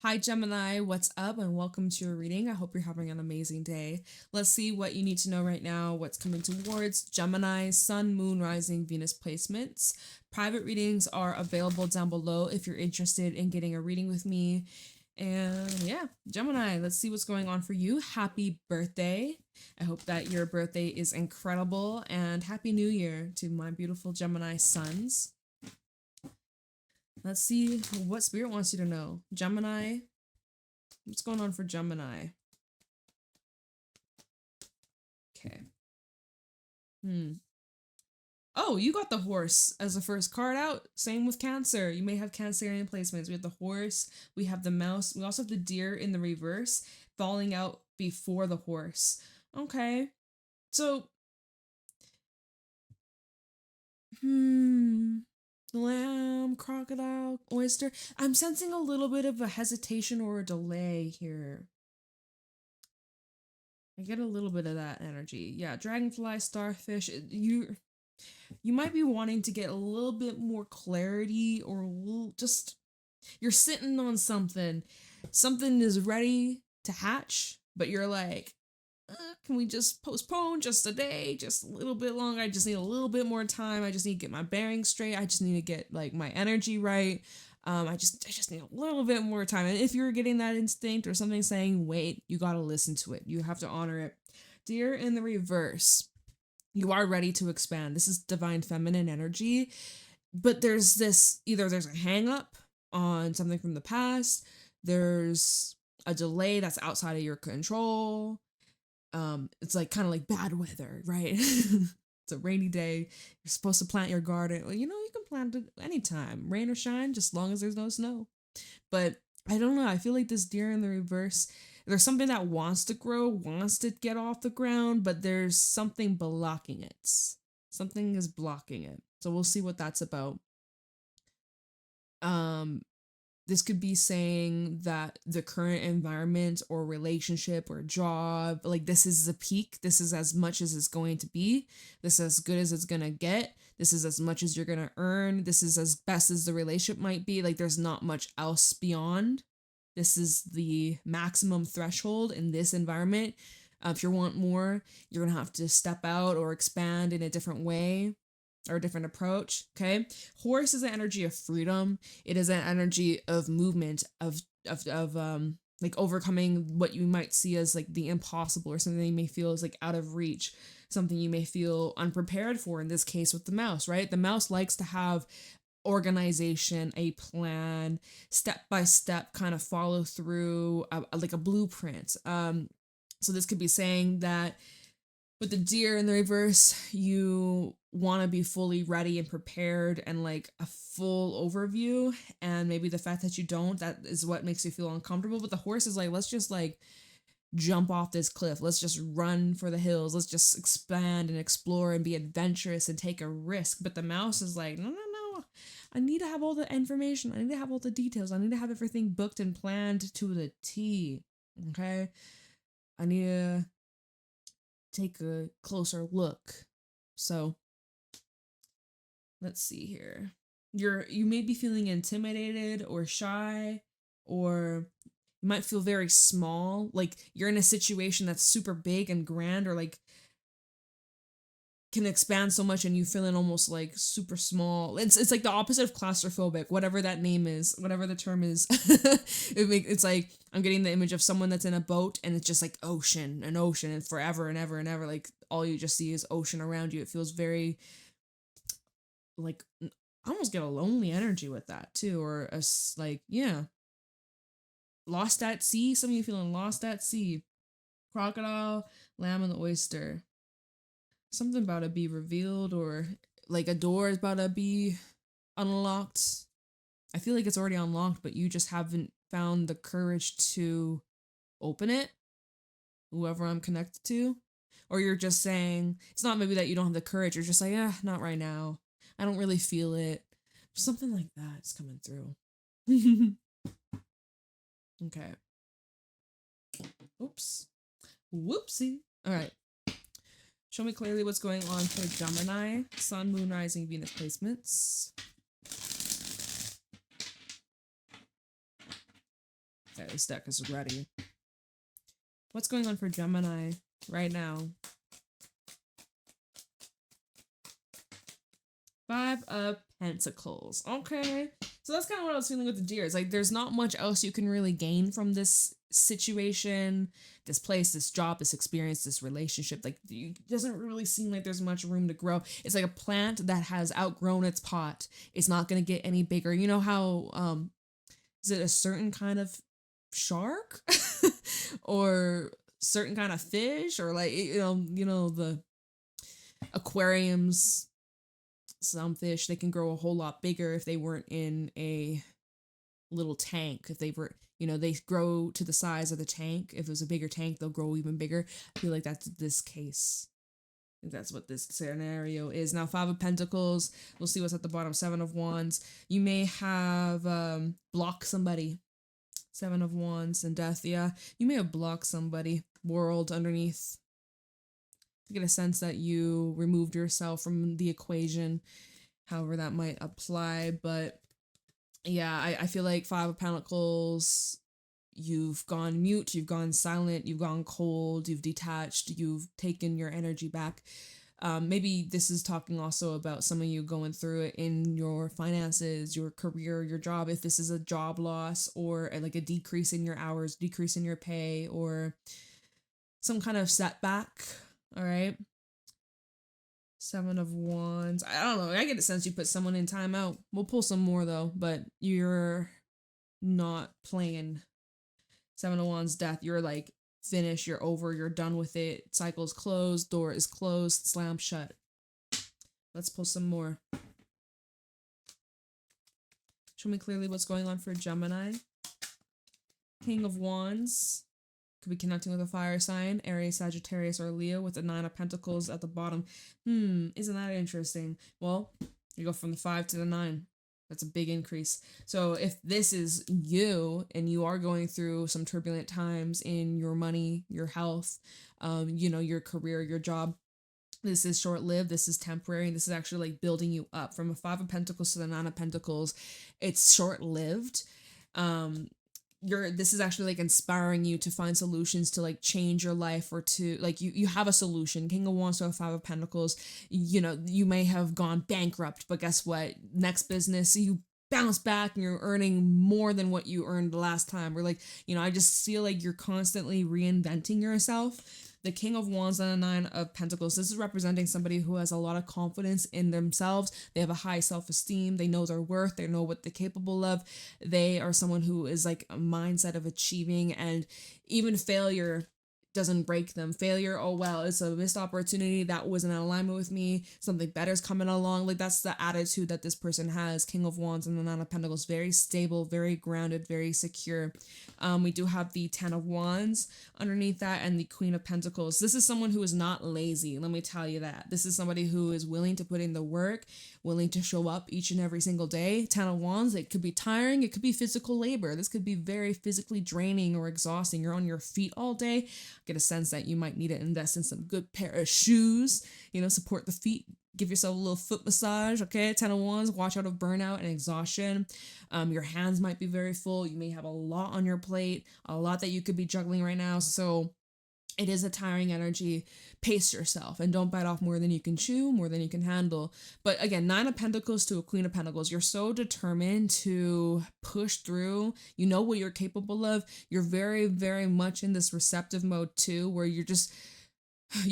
Hi Gemini, what's up and welcome to your reading. I hope you're having an amazing day. Let's see what you need to know right now, what's coming towards Gemini, Sun, Moon, Rising, Venus placements. Private readings are available down below if you're interested in getting a reading with me. And yeah, Gemini, let's see what's going on for you. Happy birthday. I hope that your birthday is incredible and happy new year to my beautiful Gemini sons. Let's see what Spirit wants you to know. Gemini, what's going on for Gemini? Okay. Oh, you got the horse as the first card out. Same with Cancer. You may have Cancerian placements. We have the horse, we have the mouse, we also have the deer in the reverse, falling out before the horse. Okay. So, lamb, crocodile, oyster. I'm sensing a little bit of a hesitation or a delay here. I get a little bit of that energy. Yeah, dragonfly, starfish. You might be wanting to get a little bit more clarity or just you're sitting on something. Something is ready to hatch, but you're like, can we just postpone just a day, just a little bit longer? I just need a little bit more time. I just need to get my bearings straight. I just need to get like my energy right. I just need a little bit more time. And if you're getting that instinct or something saying, wait, you gotta listen to it. You have to honor it. Dear in the reverse, you are ready to expand. This is divine feminine energy. But there's this, either there's a hang up on something from the past, there's a delay that's outside of your control. It's like kind of like bad weather, right? It's a rainy day. You're supposed to plant your garden. Well, you can plant it anytime, rain or shine, just as long as there's no snow. But I don't know. I feel like this deer in the reverse, there's something that wants to grow, wants to get off the ground, but there's something blocking it. Something is blocking it. So we'll see what that's about. This could be saying that the current environment or relationship or job, like this is the peak. This is as much as it's going to be. This is as good as it's going to get. This is as much as you're going to earn. This is as best as the relationship might be. Like there's not much else beyond. This is the maximum threshold in this environment. If you want more, you're going to have to step out or expand in a different way or a different approach. Okay. Horse is an energy of freedom. It is an energy of movement, of like overcoming what you might see as like the impossible or something you may feel is like out of reach, something you may feel unprepared for, in this case with the mouse, right? The mouse likes to have organization, a plan, step by step kind of follow through, like a blueprint. So this could be saying that with the deer in the reverse, you want to be fully ready and prepared and like a full overview. And maybe the fact that you don't, that is what makes you feel uncomfortable. But the horse is like, let's just like jump off this cliff. Let's just run for the hills. Let's just expand and explore and be adventurous and take a risk. But the mouse is like, no. I need to have all the information. I need to have all the details. I need to have everything booked and planned to the T. Okay? I need to take a closer look. So let's see here. You may be feeling intimidated or shy, or you might feel very small, like you're in a situation that's super big and grand, or like can expand so much and you feeling almost like super small. It's like the opposite of claustrophobic, whatever that name is, whatever the term is. It's like I'm getting the image of someone that's in a boat and it's just like ocean and forever and ever and ever, like all you just see is ocean around you. It feels very like, I almost get a lonely energy with that too, or a like, yeah, lost at sea. Some of you feeling lost at sea. Crocodile, lamb, and the oyster. Something about to be revealed, or like a door is about to be unlocked. I feel like it's already unlocked, but you just haven't found the courage to open it, whoever I'm connected to. Or you're just saying, it's not maybe that you don't have the courage, you're just like, not right now. I don't really feel it. Something like that is coming through. Okay. Oops. Whoopsie. All right. Show me clearly what's going on for Gemini, Sun, Moon, Rising, Venus placements. Okay, this deck is ready. What's going on for Gemini right now? 5 of Pentacles. Okay. So that's kind of what I was feeling with the Deer. It's like there's not much else you can really gain from this situation, this place, this job, this experience, this relationship. Like it doesn't really seem like there's much room to grow. It's like a plant that has outgrown its pot. It's not going to get any bigger. You know how is it a certain kind of shark or certain kind of fish, or like you know the aquariums, some fish, they can grow a whole lot bigger if they weren't in a little tank. If they were, they grow to the size of the tank. If it was a bigger tank, they'll grow even bigger. I feel like that's this case. I think that's what this scenario is. Now, 5 of Pentacles. We'll see what's at the bottom. 7 of Wands. You may have blocked somebody. 7 of Wands and Death. Yeah, you may have blocked somebody. World underneath. I get a sense that you removed yourself from the equation, however that might apply. But yeah, I feel like 5 of Pentacles, you've gone mute, you've gone silent, you've gone cold, you've detached, you've taken your energy back. Maybe this is talking also about some of you going through it in your finances, your career, your job. If this is a job loss or like a decrease in your hours, decrease in your pay, or some kind of setback. All right. 7 of Wands. I don't know. I get a sense you put someone in timeout. We'll pull some more though, but you're not playing. 7 of Wands, Death. You're like finished. You're over. You're done with it. Cycle's closed. Door is closed. Slam shut. Let's pull some more. Show me clearly what's going on for Gemini. King of Wands. Could be connecting with a fire sign, Aries, Sagittarius, or Leo, with the 9 of Pentacles at the bottom. Isn't that interesting? Well, you go from the 5 to the 9. That's a big increase. So if this is you and you are going through some turbulent times in your money, your health, your career, your job, this is short-lived, this is temporary, this is actually like building you up. From a 5 of Pentacles to the 9 of Pentacles, it's short-lived. This is actually like inspiring you to find solutions to like change your life, or to like you have a solution. King of Wands to a 5 of Pentacles. You may have gone bankrupt, but guess what? Next business, you bounce back and you're earning more than what you earned the last time. Or like, I just feel like you're constantly reinventing yourself. The King of Wands and the 9 of Pentacles. This is representing somebody who has a lot of confidence in themselves. They have a high self-esteem. They know their worth. They know what they're capable of. They are someone who is like a mindset of achieving, and even failure doesn't break them. Failure, oh well, it's a missed opportunity. That wasn't in alignment with me. Something better's coming along. Like that's the attitude that this person has. King of Wands and the 9 of Pentacles. Very stable, very grounded, very secure. We do have the 10 of Wands underneath that, and the Queen of Pentacles. This is someone who is not lazy. Let me tell you that. This is somebody who is willing to put in the work, willing to show up each and every single day. 10 of Wands, it could be tiring. It could be physical labor. This could be very physically draining or exhausting. You're on your feet all day. Get a sense that you might need to invest in some good pair of shoes, support the feet, give yourself a little foot massage. Okay. 10 of Wands, watch out of burnout and exhaustion. Your hands might be very full. You may have a lot on your plate, a lot that you could be juggling right now. So it is a tiring energy. Pace yourself and don't bite off more than you can chew, more than you can handle. But again, 9 of Pentacles to a Queen of Pentacles. You're so determined to push through. You know what you're capable of. You're very, very much in this receptive mode too, where you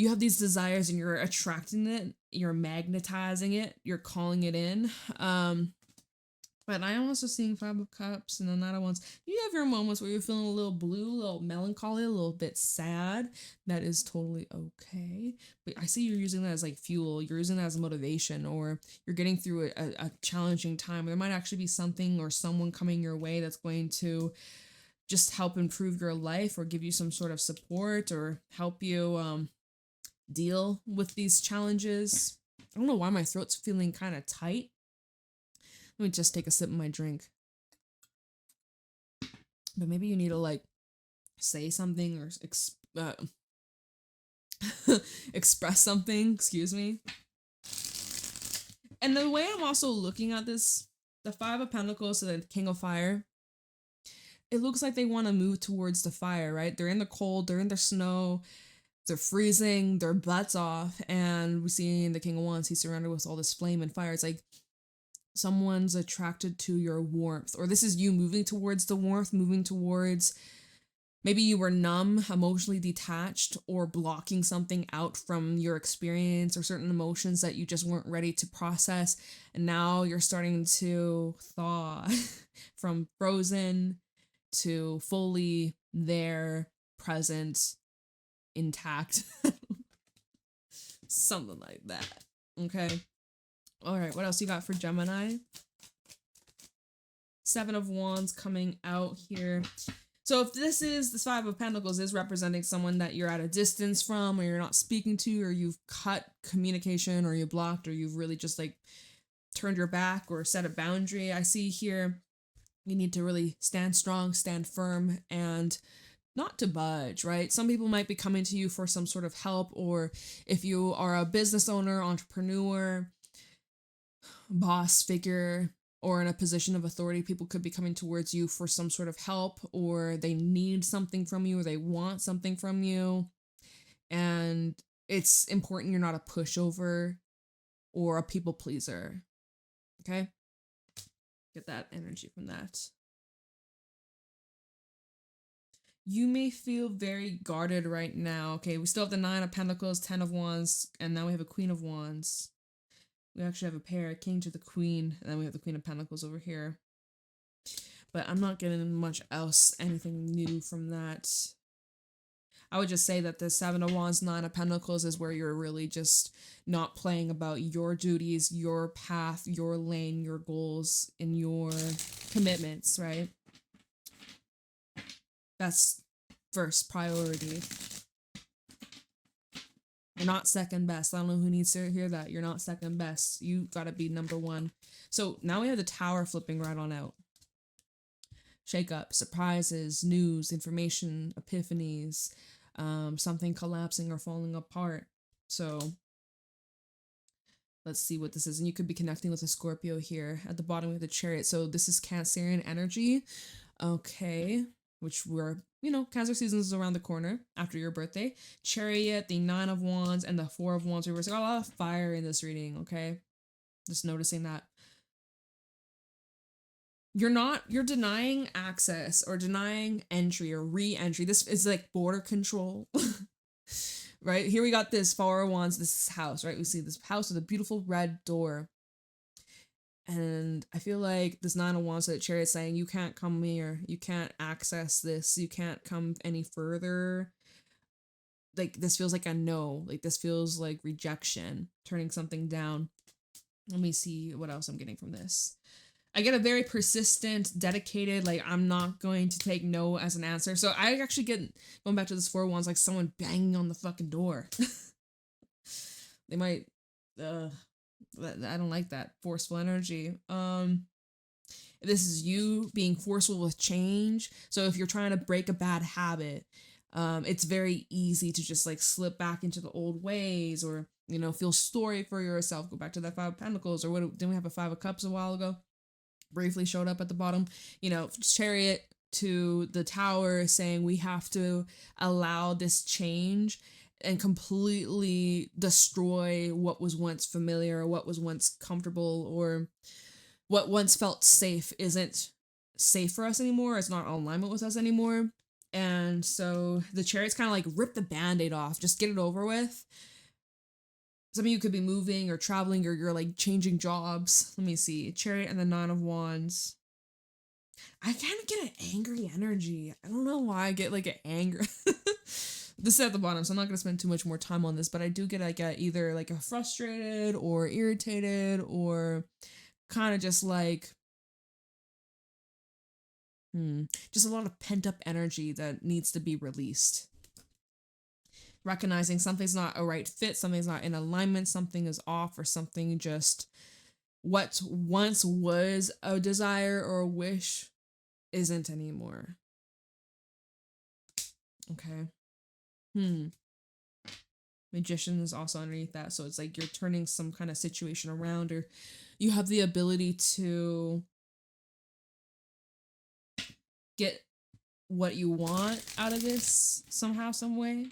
have these desires and you're attracting it. You're magnetizing it. You're calling it in. But I am also seeing 5 of Cups and the 9 of Wands. You have your moments where you're feeling a little blue, a little melancholy, a little bit sad. That is totally okay. But I see you're using that as like fuel. You're using that as motivation, or you're getting through a challenging time. There might actually be something or someone coming your way that's going to just help improve your life, or give you some sort of support, or help you deal with these challenges. I don't know why my throat's feeling kind of tight. Let me just take a sip of my drink. But maybe you need to like say something, or express something, excuse me. And the way I'm also looking at this, the 5 of Pentacles to the King of Fire, it looks like they want to move towards the fire, right? They're in the cold, they're in the snow, they're freezing their butts off, and we see in the King of Wands, he's surrounded with all this flame and fire. It's like someone's attracted to your warmth, or this is you moving towards the warmth, moving towards, maybe you were numb, emotionally detached, or blocking something out from your experience or certain emotions that you just weren't ready to process. And now you're starting to thaw from frozen to fully there, present, intact. Something like that. Okay. All right. What else you got for Gemini? Seven of Wands coming out here. So if this Five of Pentacles is representing someone that you're at a distance from, or you're not speaking to, or you've cut communication, or you blocked, or you've really just like turned your back or set a boundary, I see here you need to really stand strong, stand firm, and not to budge, right? Some people might be coming to you for some sort of help, or if you are a business owner, entrepreneur, boss figure, or in a position of authority, people could be coming towards you for some sort of help, or they need something from you, or they want something from you. And it's important you're not a pushover or a people pleaser. Okay? Get that energy from that. You may feel very guarded right now. Okay, we still have the Nine of Pentacles, Ten of Wands, and now we have a Queen of Wands. We actually have a pair, King to the Queen, and then we have the Queen of Pentacles over here. But I'm not getting much else, anything new from that. I would just say that the Seven of Wands, Nine of Pentacles is where you're really just not playing about your duties, your path, your lane, your goals, and your commitments, right? That's first priority. You're not second best. I don't know who needs to hear that. You're not second best. You gotta be number one. So now we have the Tower flipping right on out. Shake up, surprises, news, information, epiphanies, something collapsing or falling apart. So let's see what this is. And you could be connecting with a Scorpio here. At the bottom we have the Chariot. So this is Cancerian energy. Okay. Which we're, Cancer season is around the corner after your birthday. Chariot, the Nine of Wands, and the Four of Wands. We've got a lot of fire in this reading, okay? Just noticing that. You're denying access or denying entry or re-entry. This is like border control, right? Here we got this Four of Wands, this is house, right? We see this house with a beautiful red door. And I feel like this Nine of Wands to the Chariot saying, you can't come here. You can't access this. You can't come any further. Like, this feels like a no. Like, this feels like rejection. Turning something down. Let me see what else I'm getting from this. I get a very persistent, dedicated, like, I'm not going to take no as an answer. So I actually get, going back to this Four of Wands, like someone banging on the fucking door. They might, I don't like that forceful energy. This is you being forceful with change. So if you're trying to break a bad habit, it's very easy to just like slip back into the old ways, or feel sorry for yourself. Go back to that Five of Pentacles, or what? Didn't we have a Five of Cups a while ago? Briefly showed up at the bottom. Chariot to the Tower saying we have to allow this change and completely destroy what was once familiar, or what was once comfortable, or what once felt safe isn't safe for us anymore. It's not in alignment with us anymore. And so the Chariot's kind of like rip the band-aid off, just get it over with. Some of you could be moving or traveling, or you're like changing jobs. Let me see. Chariot and the Nine of Wands. I kind of get an angry energy. I don't know why I get like an anger. This is at the bottom, so I'm not going to spend too much more time on this, but I do get like either like a frustrated or irritated, or kind of just like, just a lot of pent up energy that needs to be released. Recognizing something's not a right fit, something's not in alignment, something is off, or something just, what once was a desire or a wish isn't anymore. Okay. Magician is also underneath that. So it's like you're turning some kind of situation around, or you have the ability to get what you want out of this somehow, some way.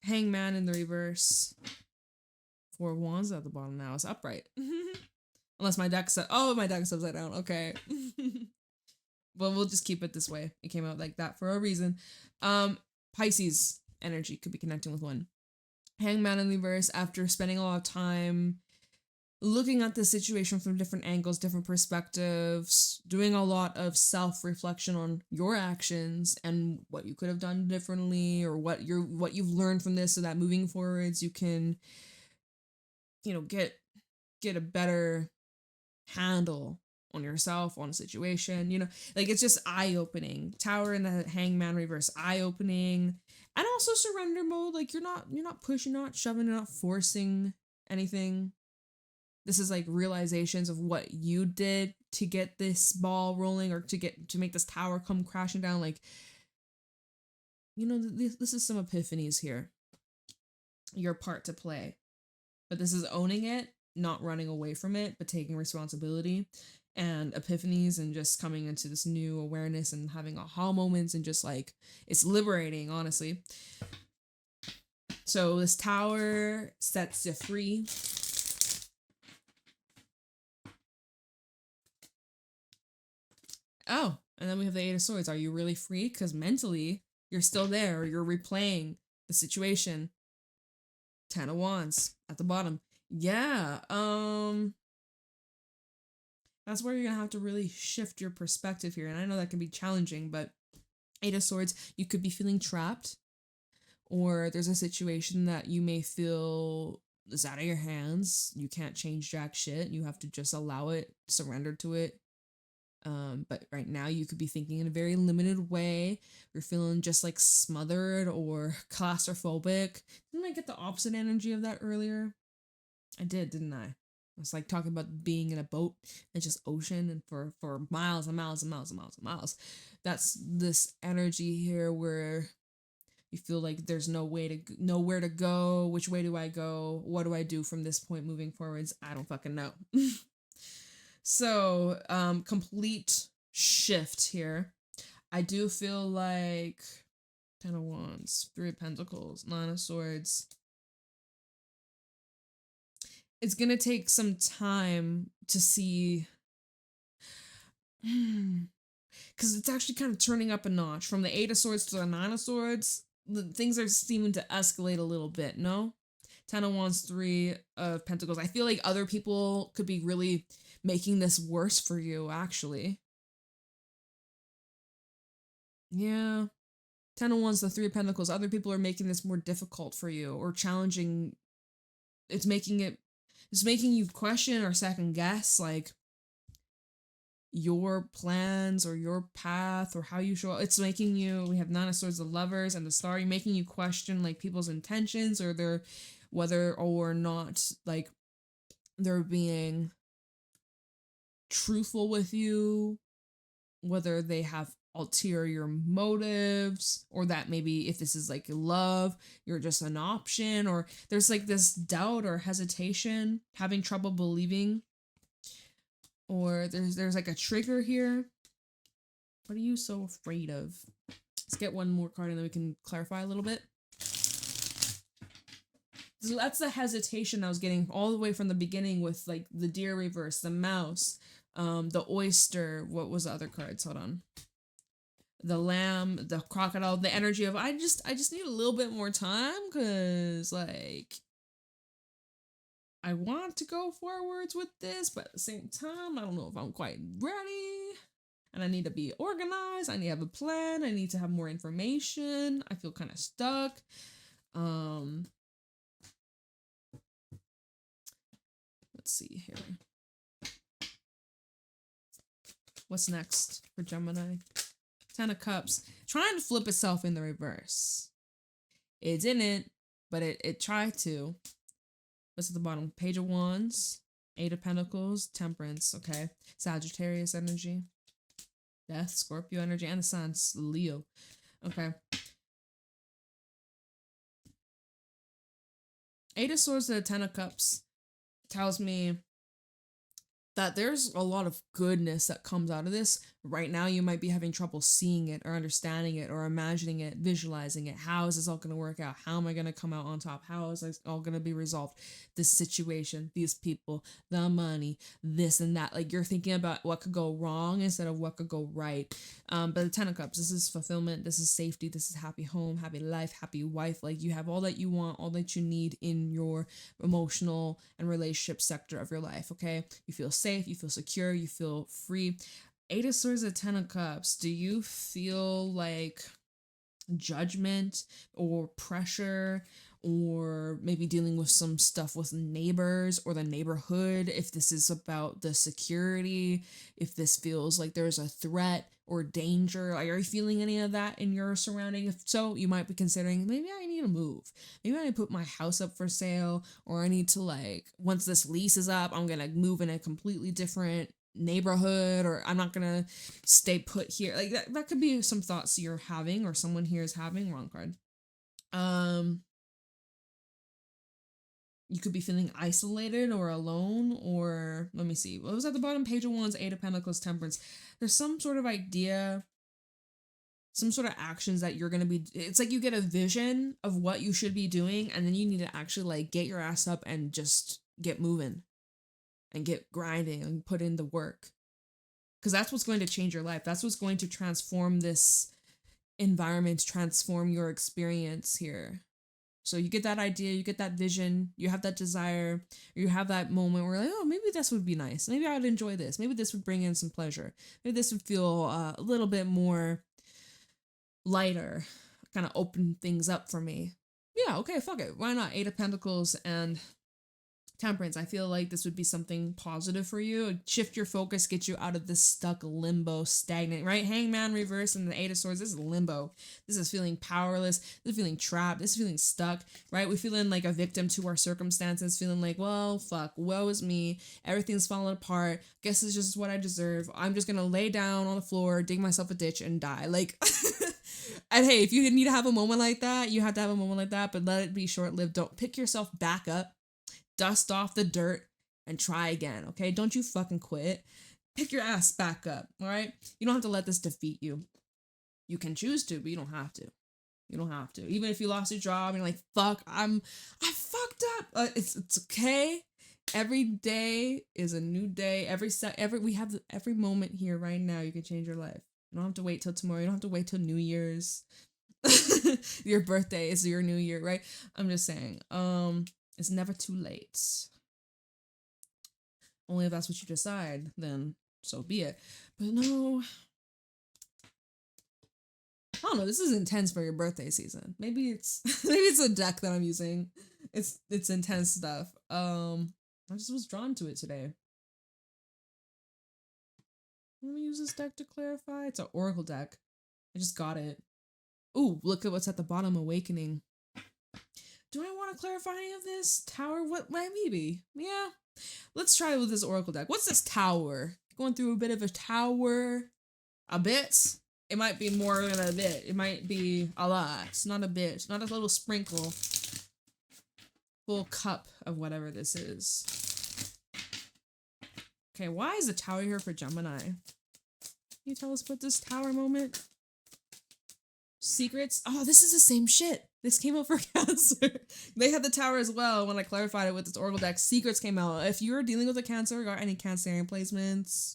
Hangman in the reverse. 4 of Wands at the bottom now. It's upright. Unless my deck's... Oh, my deck's upside down. Okay. Well, we'll just keep it this way. It came out like that for a reason. Pisces energy could be connecting with 1. Hangman in the reverse, after spending a lot of time looking at the situation from different angles, different perspectives, doing a lot of self-reflection on your actions and what you could have done differently, or what you've learned from this, so that moving forwards you can, you know, get a better handle on yourself, on a situation, you know, like it's just eye-opening. Tower in the Hangman reverse, eye-opening. And also surrender mode, like you're not pushing, not shoving, you're not forcing anything. This is like realizations of what you did to get this ball rolling, or to make this tower come crashing down. Like, you know, this is some epiphanies here. Your part to play. But this is owning it, not running away from it, but taking responsibility. And epiphanies, and just coming into this new awareness and having aha moments, and just like, it's liberating, honestly. So this tower sets you free. Oh, and then we have the 8 of Swords. Are you really free? Because mentally, you're still there, or you're replaying the situation. 10 of Wands at the bottom. Yeah, that's where you're gonna have to really shift your perspective here. And I know that can be challenging, but 8 of Swords, you could be feeling trapped, or there's a situation that you may feel is out of your hands. You can't change jack shit. You have to just allow it, surrender to it. But right now you could be thinking in a very limited way. You're feeling just like smothered or claustrophobic. Didn't I get the opposite energy of that earlier? I did, didn't I? It's like talking about being in a boat and just ocean, and for miles and miles and miles and miles and miles. That's this energy here where you feel like there's nowhere to go. Which way do I go? What do I do from this point moving forwards? I don't fucking know. So, complete shift here. I do feel like 10 of Wands, 3 of Pentacles, 9 of Swords. It's gonna take some time to see, because it's actually kind of turning up a notch from the 8 of Swords to the 9 of Swords. Things are seeming to escalate a little bit, no? 10 of Wands, 3 of Pentacles. I feel like other people could be really making this worse for you, actually. Yeah. 10 of Wands, the 3 of Pentacles. Other people are making this more difficult for you, or challenging. It's making you question or second guess, like, your plans or your path or how you show up. It's making you, we have 9 of Swords, the Lovers, and the Star, making you question like people's intentions, or their, whether or not like they're being truthful with you, whether they have ulterior motives, or that maybe if this is like love, you're just an option, or there's like this doubt or hesitation, having trouble believing, or there's like a trigger here. What are you so afraid of? Let's get one more card and then we can clarify a little bit. So that's the hesitation I was getting all the way from the beginning with like the deer reverse, the mouse, the oyster. What was the other cards? Hold on. The lamb, the crocodile, the energy of I just need a little bit more time, because like I want to go forwards with this, but at the same time, I don't know if I'm quite ready. And I need to be organized. I need to have a plan. I need to have more information. I feel kind of stuck. Let's see here. What's next for Gemini? 10 of Cups. Trying to flip itself in the reverse. It didn't, but it tried to. What's at the bottom? Page of Wands, 8 of Pentacles, Temperance, okay. Sagittarius energy. Death, Scorpio energy, and the Sun's Leo. Okay. 8 of Swords to the 10 of Cups. tells me that there's a lot of goodness that comes out of this. Right now, you might be having trouble seeing it or understanding it or imagining it, visualizing it. How is this all going to work out? How am I going to come out on top? How is this all going to be resolved? This situation, these people, the money, this and that. Like, you're thinking about what could go wrong instead of what could go right. But the Ten of Cups, this is fulfillment. This is safety. This is happy home, happy life, happy wife. Like, you have all that you want, all that you need in your emotional and relationship sector of your life, okay? You feel safe, you feel secure, you feel free. Eight of Swords and Ten of Cups. Do you feel like judgment or pressure, or maybe dealing with some stuff with neighbors or the neighborhood? If this is about the security, if this feels like there's a threat or danger, are you feeling any of that in your surrounding? If so, you might be considering, maybe I need to move. Maybe I need to put my house up for sale, or I need to, like, once this lease is up, I'm gonna move in a completely different neighborhood, or I'm not gonna stay put here. Like, that could be some thoughts you're having, or someone here is having. Wrong card. You could be feeling isolated or alone, or let me see. What was at the bottom? Page of Wands, Eight of Pentacles, Temperance. There's some sort of idea, some sort of actions that you're going to be, it's like you get a vision of what you should be doing, and then you need to actually, like, get your ass up and just get moving and get grinding and put in the work. Because that's what's going to change your life. That's what's going to transform this environment, transform your experience here. So you get that idea, you get that vision, you have that desire, or you have that moment where, like, oh, maybe this would be nice. Maybe I would enjoy this. Maybe this would bring in some pleasure. Maybe this would feel a little bit more lighter, kind of open things up for me. Yeah, okay, fuck it. Why not? Eight of Pentacles and Temperance. I feel like this would be something positive for you. Shift your focus, get you out of this stuck limbo, stagnant, right? Hangman reverse and the Eight of Swords. This is limbo. This is feeling powerless. This is feeling trapped. This is feeling stuck, right? We're feeling like a victim to our circumstances, feeling like, well, fuck, woe is me. Everything's falling apart. Guess it's just what I deserve. I'm just gonna lay down on the floor, dig myself a ditch, and die. Like, and hey, if you need to have a moment like that, you have to have a moment like that, but let it be short-lived. Don't pick yourself back up. Dust off the dirt and try again, okay? Don't you fucking quit. Pick your ass back up, all right? You don't have to let this defeat you. You can choose to, but you don't have to. You don't have to. Even if you lost your job and you're like, fuck, I fucked up. It's okay. Every day is a new day. We have every moment here right now. You can change your life. You don't have to wait till tomorrow. You don't have to wait till New Year's. Your birthday is your new year, right? I'm just saying. It's never too late. Only if that's what you decide, then so be it. But no, I don't know. This is intense for your birthday season. Maybe it's a deck that I'm using. It's intense stuff. I just was drawn to it today. Let me use this deck to clarify. It's an Oracle deck. I just got it. Ooh, look at what's at the bottom. Awakening. Do I want to clarify any of this? Tower? What? Maybe. Yeah. Let's try with this Oracle deck. What's this Tower? Going through a bit of a tower. A bit? It might be more than a bit. It might be a lot. It's not a bit. Not a little sprinkle. Full cup of whatever this is. Okay, why is the Tower here for Gemini? Can you tell us about this Tower moment? Secrets? Oh, this is the same shit. This came out for Cancer. They had the Tower as well when I clarified it with this Oracle deck. Secrets came out. If you're dealing with a Cancer or got any Cancerian placements,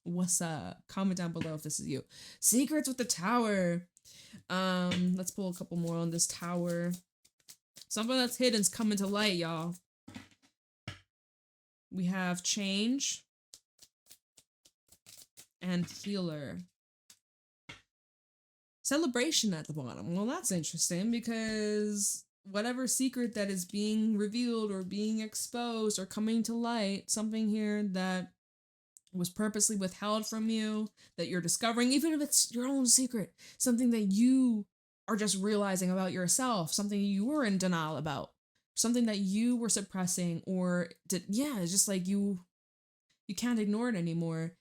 what's up? Comment down below if this is you. Secrets with the Tower. Let's pull a couple more on this Tower. Something that's hidden's coming to light, y'all. We have Change and Healer. Celebration at the bottom. Well, that's interesting because whatever secret that is being revealed or being exposed or coming to light, something here that was purposely withheld from you, that you're discovering, even if it's your own secret, something that you are just realizing about yourself, something you were in denial about, something that you were suppressing, or it's just like you can't ignore it anymore.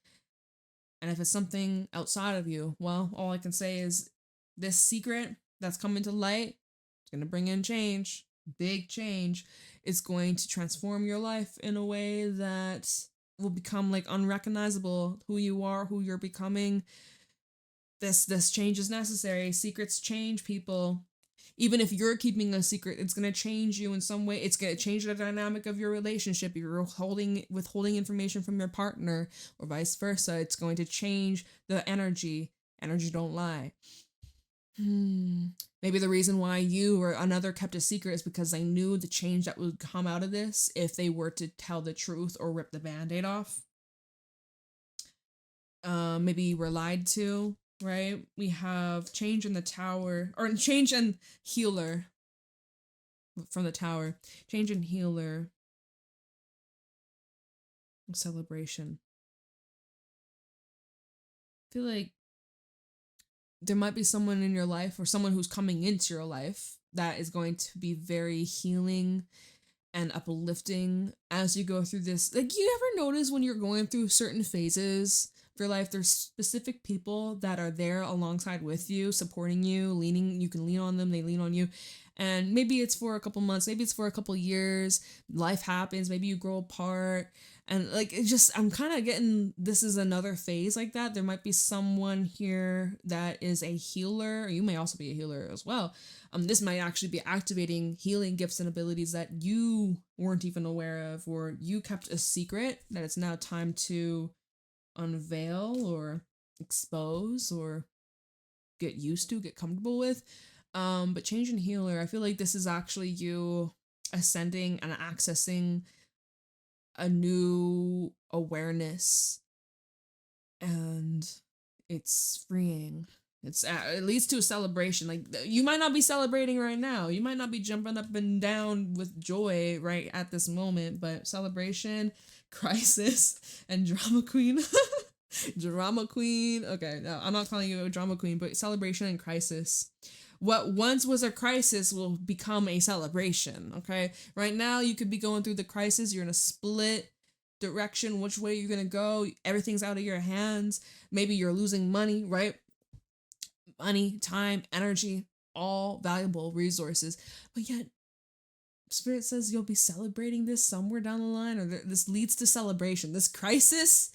And if it's something outside of you, well, all I can say is this secret that's coming to light, it's going to bring in change. Big change. It's going to transform your life in a way that will become like unrecognizable. Who you are, who you're becoming. This change is necessary. Secrets change people. Even if you're keeping a secret, it's going to change you in some way. It's going to change the dynamic of your relationship. You're withholding information from your partner or vice versa. It's going to change the energy. Energy don't lie. Maybe the reason why you or another kept a secret is because they knew the change that would come out of this if they were to tell the truth or rip the band-aid off. Maybe you were lied to, right? We have change in the tower, or change and healer from the tower. Change and healer. Celebration. I feel like there might be someone in your life or someone who's coming into your life that is going to be very healing and uplifting as you go through this. Like, you ever notice when you're going through certain phases of your life, there's specific people that are there alongside with you, supporting you, you can lean on them, they lean on you. And maybe it's for a couple months, maybe it's for a couple years, life happens, maybe you grow apart. And like, it just, I'm kind of getting, this is another phase like that. There might be someone here that is a healer, or you may also be a healer as well. This might actually be activating healing gifts and abilities that you weren't even aware of, or you kept a secret that it's now time to unveil or expose or get used to, get comfortable with. But change and healer, I feel like this is actually you ascending and accessing a new awareness, and it's freeing. It leads to a celebration. Like, you might not be celebrating right now, you might not be jumping up and down with joy right at this moment, but celebration, crisis, and drama queen. Drama queen. Okay, no, I'm not calling you a drama queen, but celebration and crisis. What once was a crisis will become a celebration, okay? Right now, you could be going through the crisis. You're in a split direction, which way you're going to go. Everything's out of your hands. Maybe you're losing money, right? Money, time, energy, all valuable resources. But yet, Spirit says you'll be celebrating this somewhere down the line, or this leads to celebration. This crisis,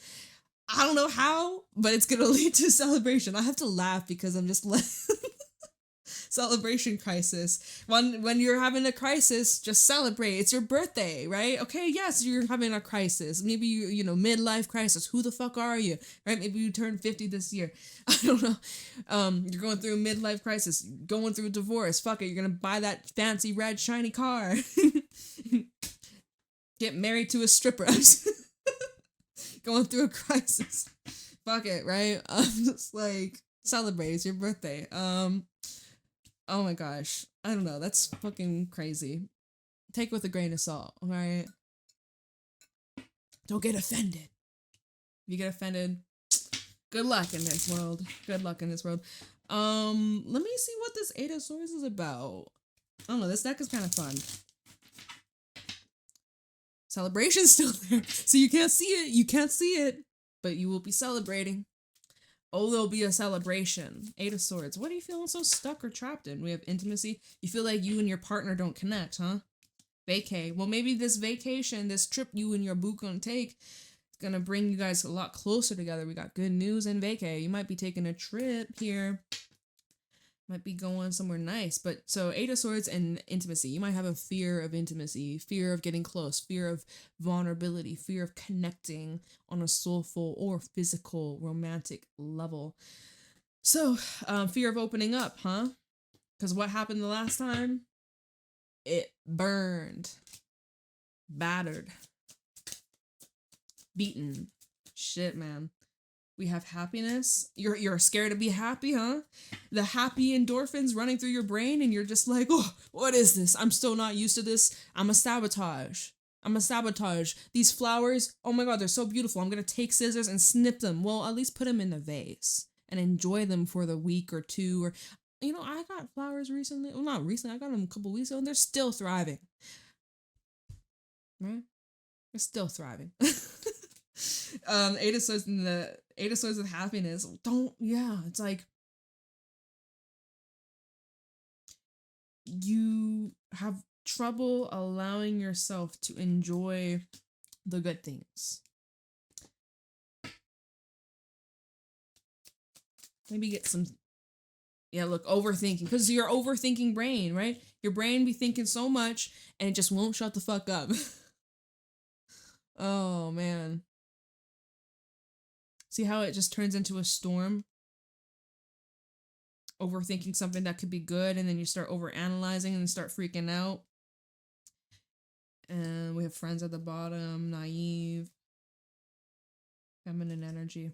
I don't know how, but it's going to lead to celebration. I have to laugh because I'm just like... Celebration crisis. When you're having a crisis, just celebrate. It's your birthday, right? Okay, yes, you're having a crisis. Maybe you know, midlife crisis. Who the fuck are you? Right? Maybe you turned 50 this year. I don't know. You're going through a midlife crisis, going through a divorce. Fuck it, you're gonna buy that fancy red shiny car. Get married to a stripper. Going through a crisis. Fuck it, right? I'm just like, celebrate. It's your birthday. Oh my gosh. I don't know. That's fucking crazy. Take it with a grain of salt, alright? Don't get offended. If you get offended, good luck in this world. Good luck in this world. Let me see what this Eight of Swords is about. I don't know. This deck is kind of fun. Celebration's still there. So you can't see it. You can't see it. But you will be celebrating. Oh, there'll be a celebration. Eight of Swords. What are you feeling so stuck or trapped in? We have intimacy. You feel like you and your partner don't connect, huh? Vacay. Well, maybe this vacation, this trip you and your boo gonna take, is gonna bring you guys a lot closer together. We got good news in vacay. You might be taking a trip here. Might be going somewhere nice. But so Eight of Swords and intimacy. You might have a fear of intimacy, fear of getting close, fear of vulnerability, fear of connecting on a soulful or physical romantic level. So, fear of opening up, huh? Because what happened the last time? It burned. Battered. Beaten. Shit, man. We have happiness. You're scared to be happy, huh? The happy endorphins running through your brain, and you're just like, oh, what is this? I'm still not used to this. I'm a sabotage. These flowers, oh my god, they're so beautiful. I'm gonna take scissors and snip them. Well, at least put them in a vase and enjoy them for the week or two. Or, you know, I got flowers recently. Well, not recently. I got them a couple weeks ago, and they're still thriving. Right? They're still thriving. Eight of Swords and the Eight of Swords with happiness. It's like you have trouble allowing yourself to enjoy the good things. Maybe get some, yeah, look, overthinking, because your overthinking brain, right? Your brain be thinking so much and it just won't shut the fuck up. Oh, man. See how it just turns into a storm? Overthinking something that could be good, and then you start overanalyzing and start freaking out. And we have friends at the bottom, naive, feminine energy.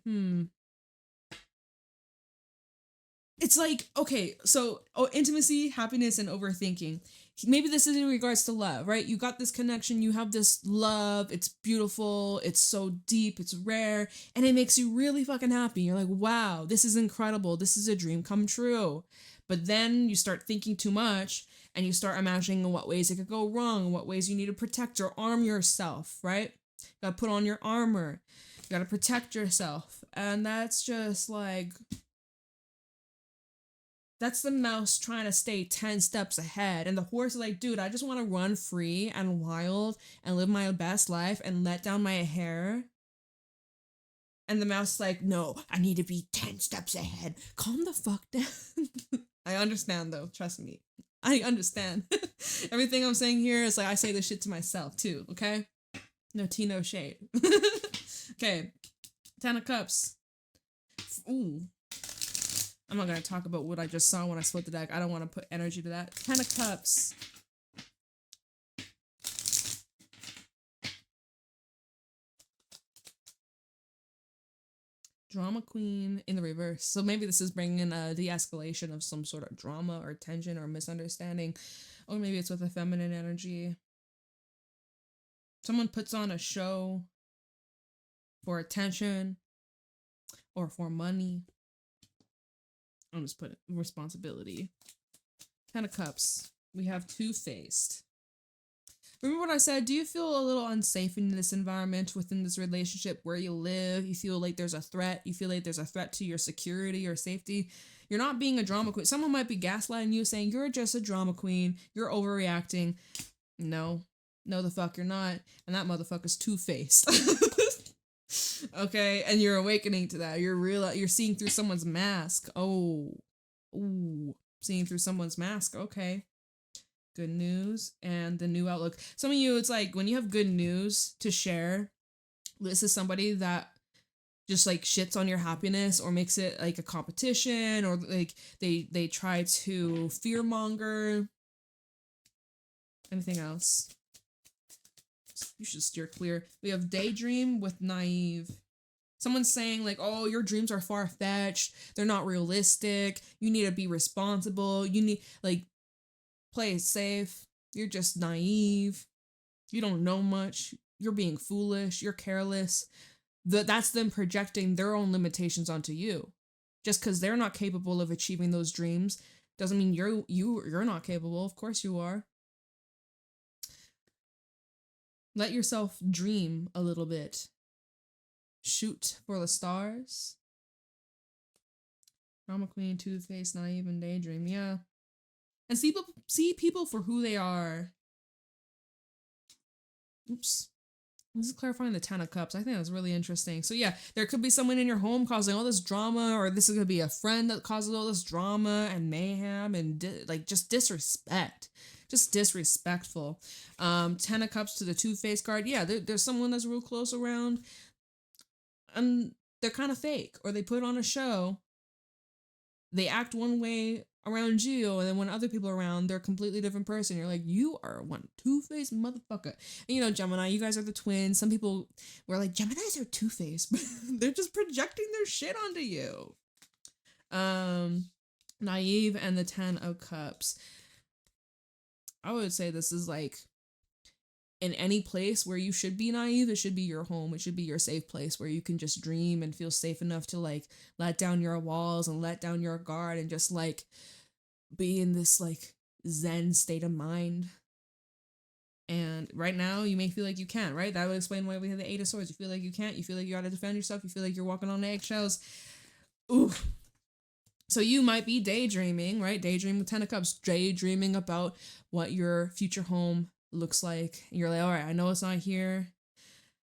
It's like, okay, so intimacy, happiness, and overthinking. Maybe this is in regards to love, right? You got this connection, you have this love, it's beautiful, it's so deep, it's rare, and it makes you really fucking happy. You're like, wow, this is incredible, this is a dream come true. But then you start thinking too much, and you start imagining in what ways it could go wrong, in what ways you need to protect or arm yourself, right? You gotta put on your armor, you gotta protect yourself, and that's just like... That's the mouse trying to stay 10 steps ahead. And the horse is like, dude, I just want to run free and wild and live my best life and let down my hair. And the mouse is like, no, I need to be 10 steps ahead. Calm the fuck down. I understand, though. Trust me. I understand. Everything I'm saying here is like, I say this shit to myself, too, okay? No tea, no shade. Okay. 10 of Cups. Ooh. I'm not going to talk about what I just saw when I split the deck. I don't want to put energy to that. 10 of Cups. Drama Queen in the reverse. So maybe this is bringing a de-escalation of some sort of drama or tension or misunderstanding. Or maybe it's with a feminine energy. Someone puts on a show for attention or for money. I'm just putting responsibility. 10 of Cups. We have Two-Faced. Remember what I said? Do you feel a little unsafe in this environment, within this relationship where you live? You feel like there's a threat. You feel like there's a threat to your security or safety. You're not being a drama queen. Someone might be gaslighting you, saying you're just a drama queen. You're overreacting. No. No, the fuck you're not. And that motherfucker's two-faced. Okay, and you're awakening to that. You're seeing through someone's mask. Oh. Ooh. Seeing through someone's mask. Okay. Good news and the new outlook. Some of you, it's like when you have good news to share, this is somebody that just like shits on your happiness or makes it like a competition, or like they try to fearmonger. Anything else? You should steer clear. We have daydream with naive. Someone's saying like, oh, your dreams are far-fetched. They're not realistic. You need to be responsible. You need, like, play it safe. You're just naive. You don't know much. You're being foolish. You're careless. That's them projecting their own limitations onto you. Just because they're not capable of achieving those dreams doesn't mean you're not capable. Of course you are. Let yourself dream a little bit. Shoot for the stars. Drama Queen, Two-Faced, Naive, and Daydream. Yeah. And see people for who they are. Oops. This is clarifying the 10 of Cups. I think that's really interesting. So yeah, there could be someone in your home causing all this drama, or this is going to be a friend that causes all this drama and mayhem and just disrespect. Just disrespectful. 10 of Cups to the Two-Faced card. Yeah, there's someone that's real close around, and they're kind of fake, or they put on a show. They act one way around you, and then when other people are around, they're a completely different person. You're like, you are one two-faced motherfucker. And you know, Gemini, you guys are the twins. Some people were like, Geminis are two-faced, but they're just projecting their shit onto you. Naive and the 10 of Cups. I would say this is like, in any place where you should be naive, it should be your home. It should be your safe place where you can just dream and feel safe enough to like let down your walls and let down your guard and just like be in this like zen state of mind. And right now you may feel like you can't, right? That would explain why we have the 8 of Swords. You feel like you can't. You feel like you gotta defend yourself. You feel like you're walking on eggshells. Ooh. So you might be daydreaming, right? Daydream with 10 of Cups, daydreaming about what your future home looks like. You're like, all right, I know it's not here,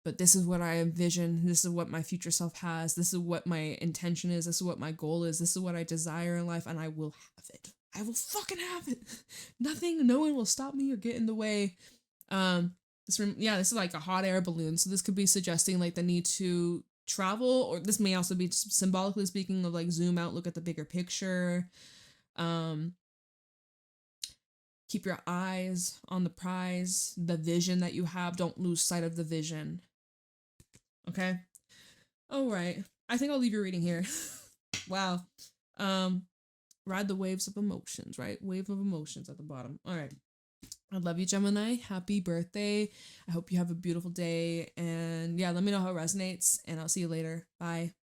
but this is what I envision. This is what my future self has. This is what my intention is. This is what my goal is. This is what I desire in life, and I will have it. I will fucking have it. Nothing, no one will stop me or get in the way. This is like a hot air balloon. So this could be suggesting like the need to travel, or this may also be symbolically speaking of like zoom out, look at the bigger picture. Keep your eyes on the prize, the vision that you have. Don't lose sight of the vision. Okay. All right. I think I'll leave your reading here. Wow. Ride the waves of emotions, right? Wave of emotions at the bottom. All right. I love you, Gemini. Happy birthday. I hope you have a beautiful day. And yeah, let me know how it resonates, and I'll see you later. Bye.